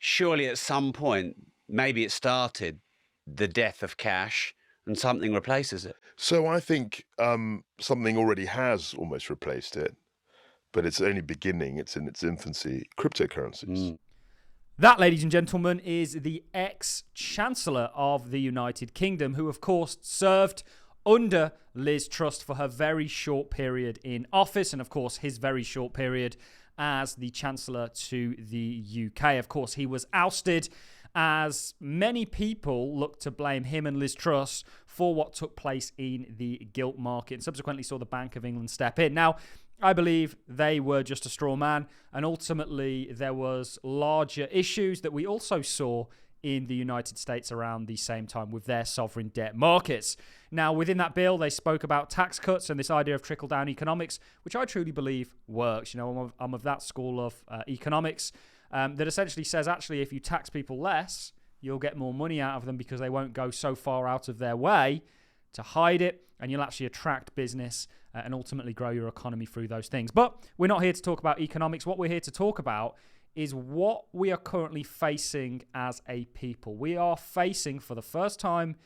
surely at some point, maybe it started the death of cash and something replaces it. So I think something already has almost replaced it, but it's only beginning. It's in its infancy. Cryptocurrencies. Mm. That, ladies and gentlemen, is the ex-Chancellor of the United Kingdom, who, of course, served under Liz Truss for her very short period in office, and, of course, his very short period as the Chancellor to the UK. Of course, he was ousted, as many people look to blame him and Liz Truss for what took place in the gilt market, and subsequently saw the Bank of England step in. Now, I believe they were just a straw man, and ultimately there was larger issues that we also saw in the United States around the same time with their sovereign debt markets. Now, within that bill, they spoke about tax cuts and this idea of trickle-down economics, which I truly believe works. You know, I'm of that school of economics that essentially says, actually, if you tax people less, you'll get more money out of them because they won't go so far out of their way to hide it, and you'll actually attract business and ultimately grow your economy through those things. But we're not here to talk about economics. What we're here to talk about is what we are currently facing as a people. We are facing, for the first time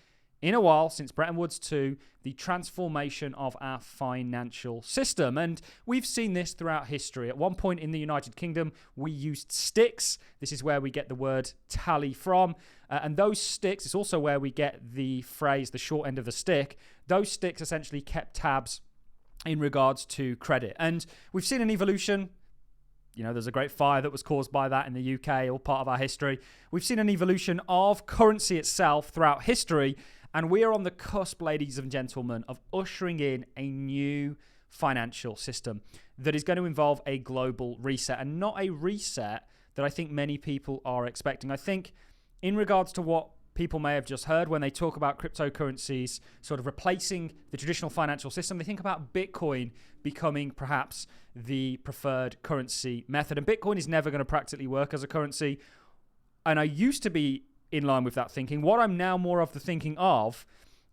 in a while, since Bretton Woods II, the transformation of our financial system. And we've seen this throughout history. At one point in the United Kingdom, we used sticks. This is where we get the word tally from. And those sticks, it's also where we get the phrase, the short end of the stick. Those sticks essentially kept tabs in regards to credit. And we've seen an evolution. You know, there's a great fire that was caused by that in the UK, all part of our history. We've seen an evolution of currency itself throughout history. And we are on the cusp, ladies and gentlemen, of ushering in a new financial system that is going to involve a global reset, and not a reset that I think many people are expecting. I think in regards to what people may have just heard when they talk about cryptocurrencies sort of replacing the traditional financial system, they think about Bitcoin becoming perhaps the preferred currency method. And Bitcoin is never going to practically work as a currency. And I used to be in line with that thinking. What I'm now more of the thinking of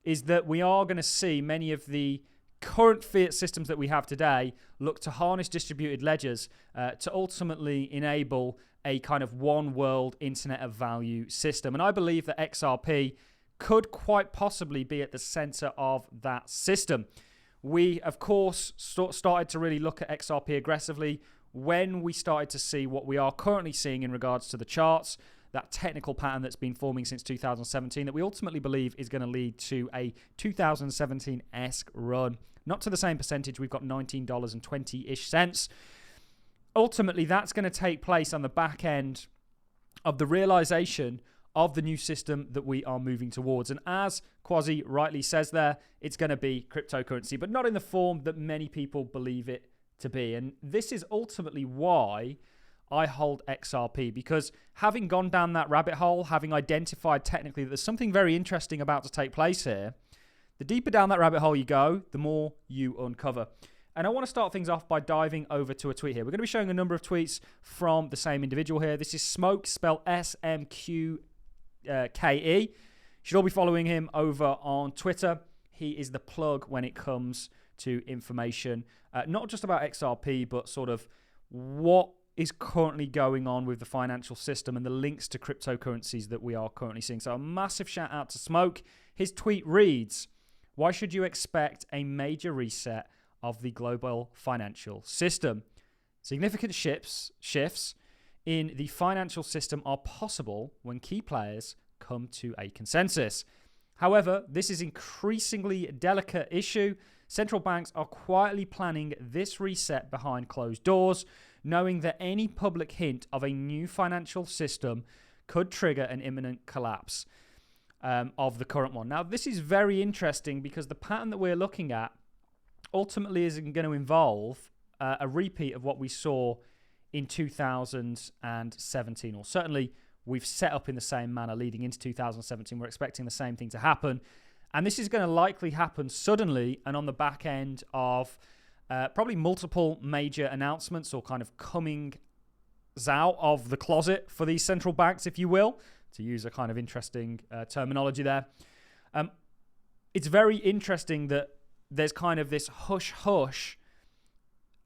is that we are going to see many of the current fiat systems that we have today look to harness distributed ledgers to ultimately enable a kind of one world internet of value system. And I believe that XRP could quite possibly be at the center of that system. We, of course, started to really look at XRP aggressively when we started to see what we are currently seeing in regards to the charts, that technical pattern that's been forming since 2017 that we ultimately believe is going to lead to a 2017-esque run. Not to the same percentage. We've got $19.20-ish cents. Ultimately, that's going to take place on the back end of the realization of the new system that we are moving towards. And as Kwasi rightly says there, it's going to be cryptocurrency, but not in the form that many people believe it to be. And this is ultimately why I hold XRP, because having gone down that rabbit hole, having identified technically that there's something very interesting about to take place here, the deeper down that rabbit hole you go, the more you uncover. And I want to start things off by diving over to a tweet here. We're going to be showing a number of tweets from the same individual here. This is Smoke, spelled SMQKE. You should all be following him over on Twitter. He is the plug when it comes to information, not just about XRP, but sort of what is currently going on with the financial system and the links to cryptocurrencies that we are currently seeing. So a massive shout out to Smoke. His tweet reads, "Why should you expect a major reset of the global financial system? Significant shifts in the financial system are possible when key players come to a consensus. However, this is increasingly delicate issue. Central banks are quietly planning this reset behind closed doors, knowing that any public hint of a new financial system could trigger an imminent collapse of the current one." Now, this is very interesting because the pattern that we're looking at ultimately is going to involve a repeat of what we saw in 2017, or certainly we've set up in the same manner leading into 2017. We're expecting the same thing to happen. And this is going to likely happen suddenly and on the back end of probably multiple major announcements, or kind of coming out of the closet for these central banks, if you will, to use a kind of interesting terminology there. It's very interesting that there's kind of this hush-hush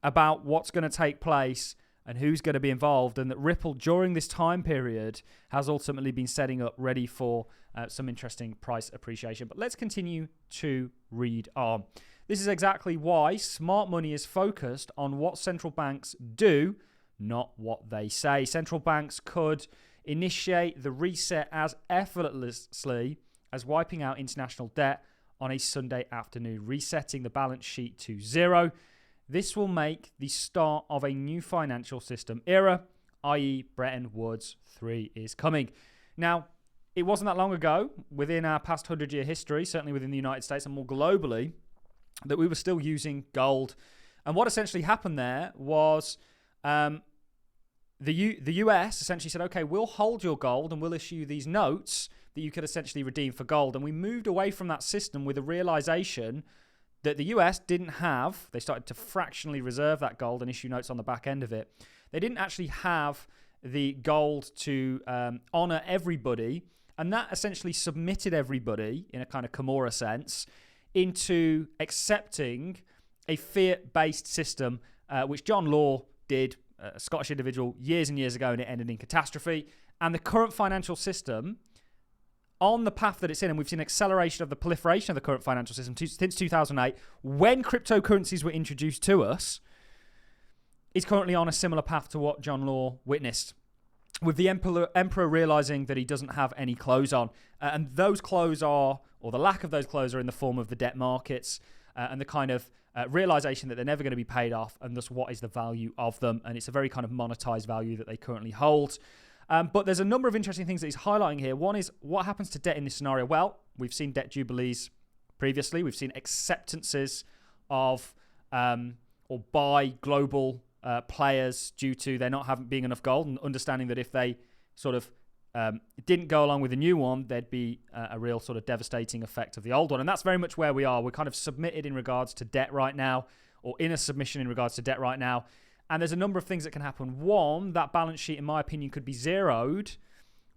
about what's going to take place and who's going to be involved, and that Ripple during this time period has ultimately been setting up ready for some interesting price appreciation. But let's continue to read on. This is exactly why smart money is focused on what central banks do, not what they say. Central banks could initiate the reset as effortlessly as wiping out international debt on a Sunday afternoon, resetting the balance sheet to zero. This will make the start of a new financial system era, i.e. Bretton Woods 3 is coming. Now, it wasn't that long ago, within our past 100-year history, certainly within the United States and more globally, that we were still using gold. And what essentially happened there was the US essentially said, okay, we'll hold your gold and we'll issue you these notes that you could essentially redeem for gold. And we moved away from that system with a realization that the US didn't have, they started to fractionally reserve that gold and issue notes on the back end of it. They didn't actually have the gold to honor everybody, and that essentially submitted everybody, in a kind of Camorra sense, into accepting a fiat-based system, which John Law did, a Scottish individual, years and years ago, and it ended in catastrophe. And the current financial system, on the path that it's in, and we've seen acceleration of the proliferation of the current financial system since 2008, when cryptocurrencies were introduced to us, is currently on a similar path to what John Law witnessed, with the emperor realizing that he doesn't have any clothes on. And those clothes are, or the lack of those clothes are, in the form of the debt markets and the kind of realization that they're never going to be paid off, and thus what is the value of them. And it's a very kind of monetized value that they currently hold. But there's a number of interesting things that he's highlighting here. One is, what happens to debt in this scenario? Well, we've seen debt jubilees previously. We've seen acceptances of or by global players due to there not being enough gold, and understanding that if they sort of didn't go along with the new one, there'd be a real sort of devastating effect of the old one. And that's very much where we are. We're kind of submitted in regards to debt right now, or in a submission in regards to debt right now. And there's a number of things that can happen. One, that balance sheet, in my opinion, could be zeroed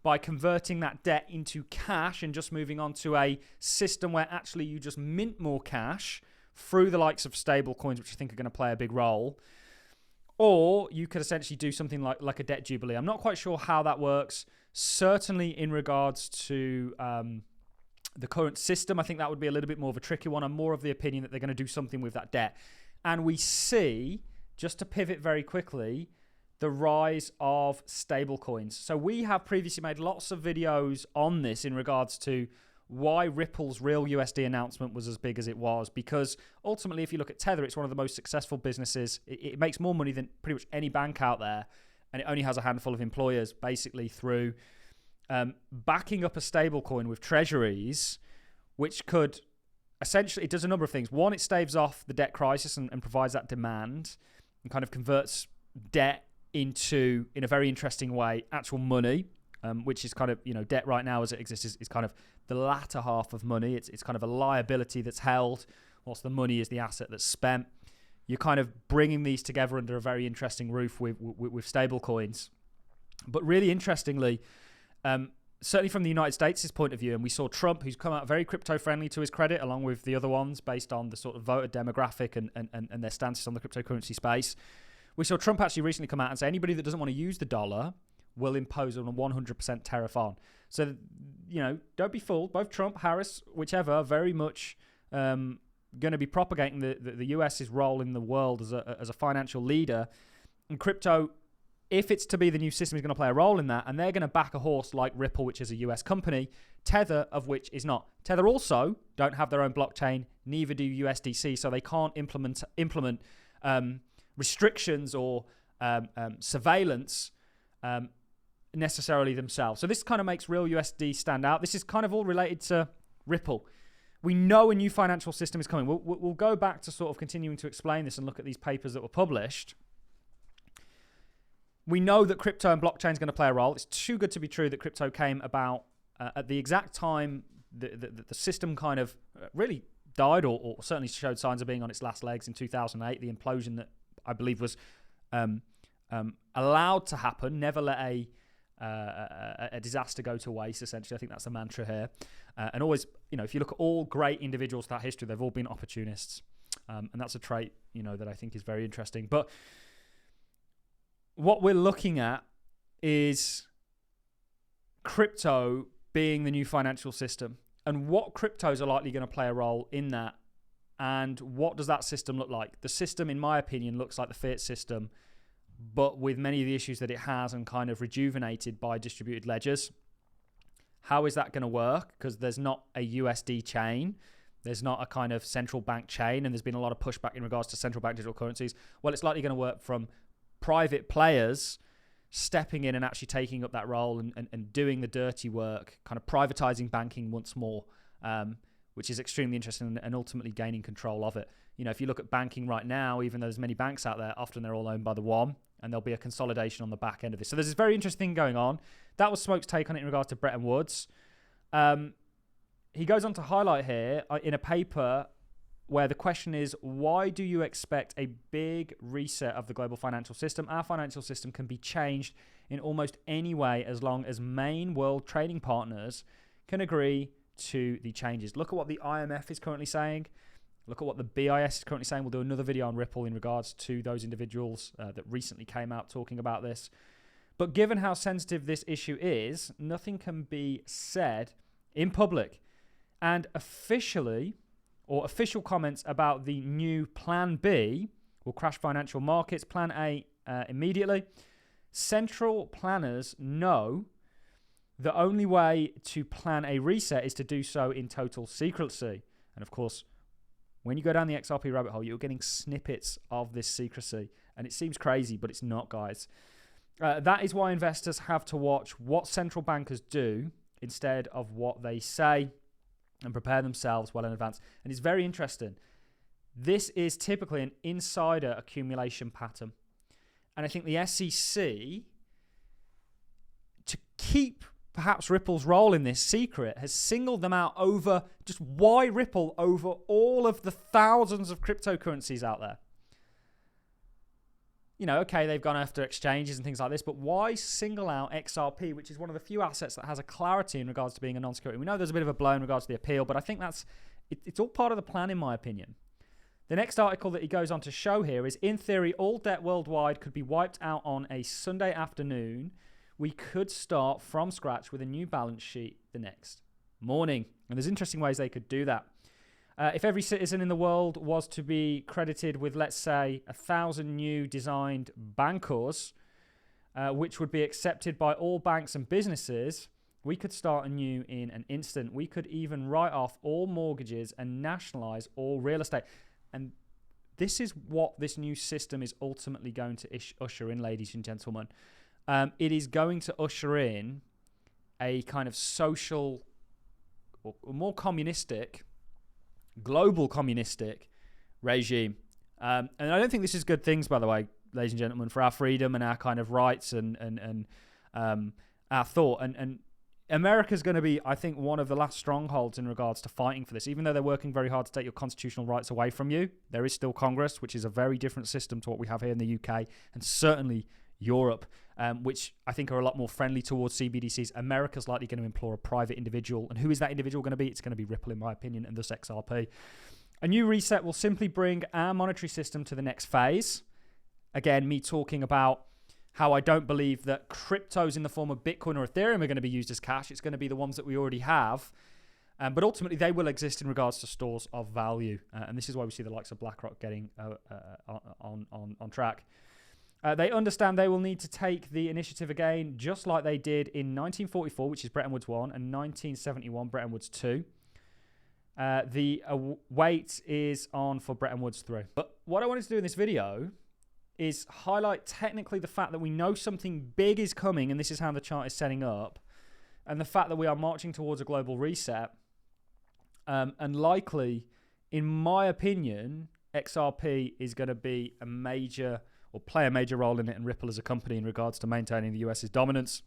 by converting that debt into cash and just moving on to a system where actually you just mint more cash through the likes of stablecoins, which I think are going to play a big role. Or you could essentially do something like a debt jubilee. I'm not quite sure how that works. Certainly in regards to the current system, I think that would be a little bit more of a tricky one. I'm more of the opinion that they're going to do something with that debt. And we see, just to pivot very quickly, the rise of stablecoins. So we have previously made lots of videos on this in regards to why Ripple's real USD announcement was as big as it was. Because ultimately, if you look at Tether, it's one of the most successful businesses. It makes more money than pretty much any bank out there. And it only has a handful of employers, basically through backing up a stablecoin with treasuries, which could essentially, it does a number of things. One, it staves off the debt crisis and provides that demand, and kind of converts debt into, in a very interesting way, actual money, which is kind of, debt right now as it exists is kind of the latter half of money. It's kind of a liability that's held, whilst the money is the asset that's spent. You're kind of bringing these together under a very interesting roof with stable coins. But really interestingly, certainly from the United States' point of view, and we saw Trump, who's come out very crypto-friendly to his credit, along with the other ones, based on the sort of voter demographic and their stances on the cryptocurrency space. We saw Trump actually recently come out and say anybody that doesn't want to use the dollar will impose on a 100% tariff on. So, don't be fooled. Both Trump, Harris, whichever, are very much going to be propagating the US's role in the world as a financial leader. And crypto, if it's to be the new system, is going to play a role in that. And they're going to back a horse like Ripple, which is a US company, Tether, of which is not. Tether also don't have their own blockchain, neither do USDC, so they can't implement restrictions or surveillance necessarily themselves. So this kind of makes real USD stand out. This is kind of all related to Ripple. We know a new financial system is coming. We'll go back to sort of continuing to explain this and look at these papers that were published. We know that crypto and blockchain is going to play a role. It's too good to be true that crypto came about at the exact time the system kind of really died, or certainly showed signs of being on its last legs in 2008. The implosion that I believe was allowed to happen, never let a disaster go to waste, essentially. I think that's the mantra here. And always, if you look at all great individuals throughout history, they've all been opportunists. And that's a trait, that I think is very interesting. But what we're looking at is crypto being the new financial system, and what cryptos are likely going to play a role in that. And what does that system look like? The system, in my opinion, looks like the fiat system, but with many of the issues that it has and kind of rejuvenated by distributed ledgers. How is that going to work? Because there's not a USD chain. There's not a kind of central bank chain, and there's been a lot of pushback in regards to central bank digital currencies. Well, it's likely going to work from private players stepping in and actually taking up that role and doing the dirty work, kind of privatizing banking once more, which is extremely interesting, and ultimately gaining control of it. You know, if you look at banking right now, even though there's many banks out there, often they're all owned by the one, and there'll be a consolidation on the back end of this. So there's this very interesting thing going on. That was Smoke's take on it in regards to Bretton Woods. He goes on to highlight here in a paper where the question is, why do you expect a big reset of the global financial system? Our financial system can be changed in almost any way as long as main world trading partners can agree to the changes. Look at what the IMF is currently saying. Look at what the BIS is currently saying. We'll do another video on Ripple in regards to those individuals that recently came out talking about this. But given how sensitive this issue is, nothing can be said in public. And officially, or official comments about the new Plan B will crash financial markets. Plan A immediately. Central planners know the only way to plan a reset is to do so in total secrecy. And of course, when you go down the XRP rabbit hole, you're getting snippets of this secrecy. And it seems crazy, but it's not, guys. That is why investors have to watch what central bankers do instead of what they say, and prepare themselves well in advance. And it's very interesting. This is typically an insider accumulation pattern. And I think the SEC, to keep perhaps Ripple's role in this secret, has singled them out over just why Ripple over all of the thousands of cryptocurrencies out there. You know, okay, they've gone after exchanges and things like this, but why single out XRP, which is one of the few assets that has a clarity in regards to being a non-security? We know there's a bit of a blow in regards to the appeal, but I think it's all part of the plan, in my opinion. The next article that he goes on to show here is, in theory, all debt worldwide could be wiped out on a Sunday afternoon. We could start from scratch with a new balance sheet the next morning. And there's interesting ways they could do that. If every citizen in the world was to be credited with, let's say, 1,000 new designed bankers, which would be accepted by all banks and businesses, we could start anew in an instant. We could even write off all mortgages and nationalize all real estate. And this is what this new system is ultimately going to usher in, ladies and gentlemen. It is going to usher in a kind of social, or more communistic, global communistic regime. And I don't think this is good things, by the way, ladies and gentlemen, for our freedom and our kind of rights and our thought. And America's going to be, I think, one of the last strongholds in regards to fighting for this. Even though they're working very hard to take your constitutional rights away from you, there is still Congress, which is a very different system to what we have here in the UK, and certainly Europe, which I think are a lot more friendly towards CBDCs. America's likely going to implore a private individual. And who is that individual going to be? It's going to be Ripple, in my opinion, and thus XRP. A new reset will simply bring our monetary system to the next phase. Again, me talking about how I don't believe that cryptos in the form of Bitcoin or Ethereum are going to be used as cash. It's going to be the ones that we already have. But ultimately, they will exist in regards to stores of value. And this is why we see the likes of BlackRock getting on track. They understand they will need to take the initiative again, just like they did in 1944, which is Bretton Woods 1, and 1971, Bretton Woods 2. The wait is on for Bretton Woods 3. But what I wanted to do in this video is highlight technically the fact that we know something big is coming, and this is how the chart is setting up, and the fact that we are marching towards a global reset. And likely, in my opinion, XRP is going to be a major, or play a major role in it, and Ripple as a company in regards to maintaining the US's dominance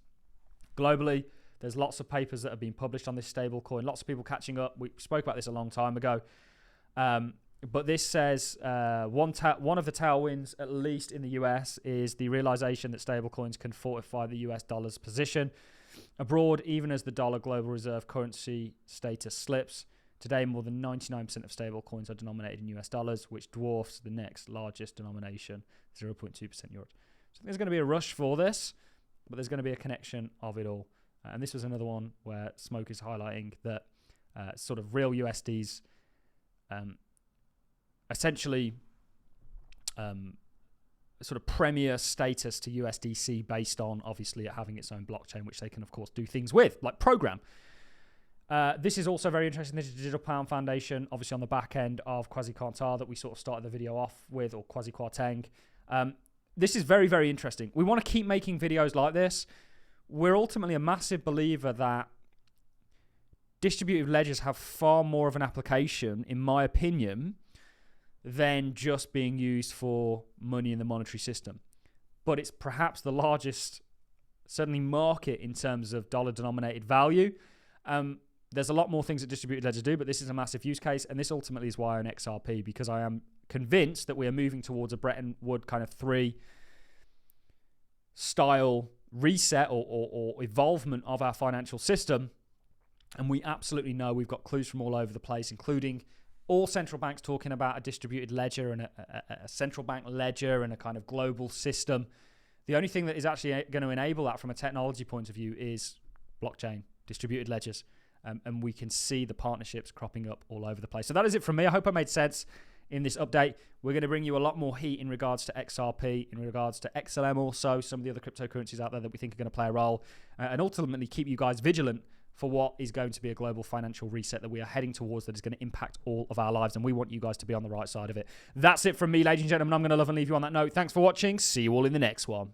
globally. There's lots of papers that have been published on this stablecoin. Lots of people catching up. We spoke about this a long time ago. But this says one of the tailwinds, at least in the US, is the realization that stablecoins can fortify the US dollar's position abroad, even as the dollar global reserve currency status slips. Today, more than 99% of stablecoins are denominated in US dollars, which dwarfs the next largest denomination, 0.2% euros. So there's going to be a rush for this, but there's going to be a connection of it all. And this was another one where Smoke is highlighting that sort of real USD's essentially sort of premier status to USDC based on obviously it having its own blockchain, which they can of course do things with, like program. This is also very interesting. This is Digital Pound Foundation, obviously on the back end of Kwasi Kwarteng that we sort of started the video off with, or Kwasi Kwarteng. This is very, very interesting. We want to keep making videos like this. We're ultimately a massive believer that distributed ledgers have far more of an application, in my opinion, than just being used for money in the monetary system. But it's perhaps the largest, certainly, market in terms of dollar-denominated value. There's a lot more things that distributed ledgers do, but this is a massive use case, and this ultimately is why I own XRP, because I am convinced that we are moving towards a Bretton Woods kind of 3 style reset or evolvement of our financial system. And we absolutely know we've got clues from all over the place, including all central banks talking about a distributed ledger and a central bank ledger and a kind of global system. The only thing that is actually going to enable that from a technology point of view is blockchain, distributed ledgers. And we can see the partnerships cropping up all over the place. So that is it from me. I hope I made sense in this update. We're going to bring you a lot more heat in regards to XRP, in regards to XLM also, some of the other cryptocurrencies out there that we think are going to play a role, and ultimately keep you guys vigilant for what is going to be a global financial reset that we are heading towards that is going to impact all of our lives, and we want you guys to be on the right side of it. That's it from me, ladies and gentlemen. I'm going to love and leave you on that note. Thanks for watching. See you all in the next one.